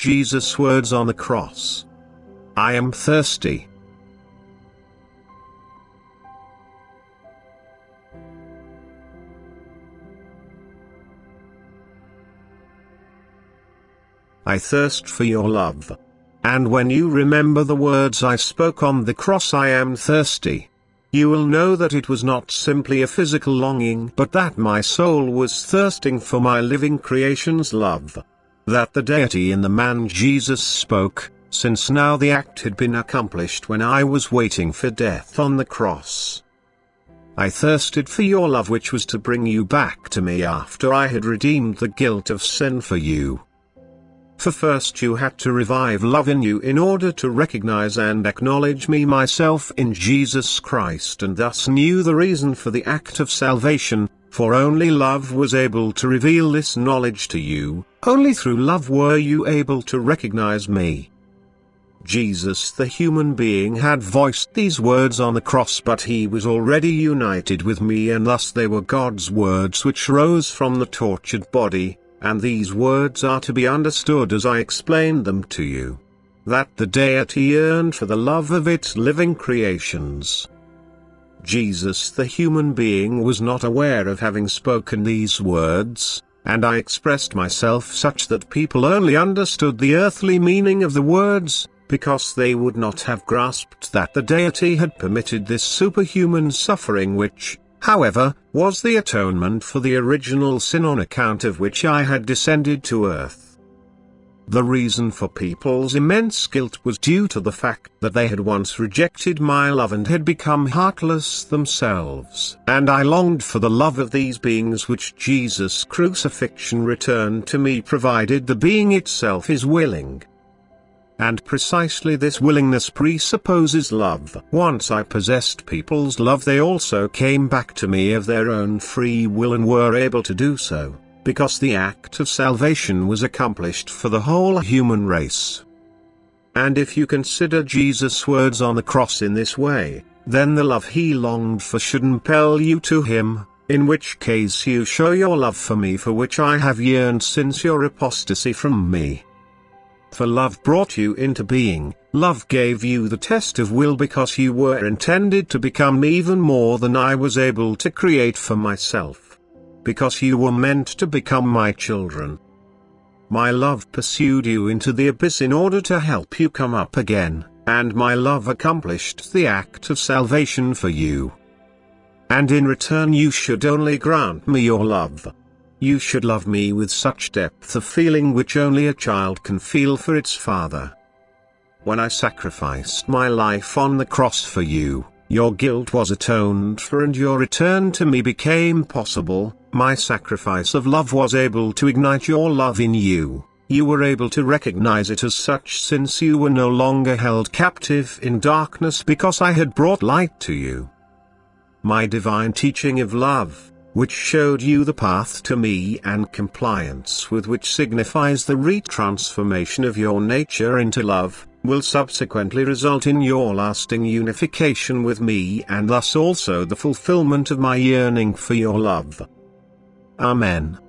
Jesus' words on the cross. I am thirsty. I thirst for your love. And when you remember the words I spoke on the cross, I am thirsty, you will know that it was not simply a physical longing, but that my soul was thirsting for my living creation's love. That the deity in the man Jesus spoke, since now the act had been accomplished when I was waiting for death on the cross. I thirsted for your love, which was to bring you back to me after I had redeemed the guilt of sin for you. For first you had to revive love in you in order to recognize and acknowledge me myself in Jesus Christ, and thus knew the reason for the act of salvation, for only love was able to reveal this knowledge to you, only through love were you able to recognize me. Jesus the human being had voiced these words on the cross, but he was already united with me, and thus they were God's words which rose from the tortured body. And these words are to be understood as I explained them to you. That the deity yearned for the love of its living creations. Jesus the human being was not aware of having spoken these words, and I expressed myself such that people only understood the earthly meaning of the words, because they would not have grasped that the deity had permitted this superhuman suffering, which, however, was the atonement for the original sin on account of which I had descended to earth. The reason for people's immense guilt was due to the fact that they had once rejected my love and had become heartless themselves. And I longed for the love of these beings, which Jesus' crucifixion returned to me, provided the being itself is willing. And precisely this willingness presupposes love. Once I possessed people's love, they also came back to me of their own free will and were able to do so, because the act of salvation was accomplished for the whole human race. And if you consider Jesus' words on the cross in this way, then the love he longed for should impel you to him, in which case you show your love for me, for which I have yearned since your apostasy from me. For love brought you into being, love gave you the test of will, because you were intended to become even more than I was able to create for myself. Because you were meant to become my children. My love pursued you into the abyss in order to help you come up again, and my love accomplished the act of salvation for you. And in return you should only grant me your love. You should love me with such depth of feeling which only a child can feel for its father. When I sacrificed my life on the cross for you, your guilt was atoned for and your return to me became possible. My sacrifice of love was able to ignite your love in you. You were able to recognize it as such, since you were no longer held captive in darkness, because I had brought light to you. My divine teaching of love, which showed you the path to me, and compliance with which signifies the retransformation of your nature into love, will subsequently result in your lasting unification with me, and thus also the fulfillment of my yearning for your love. Amen.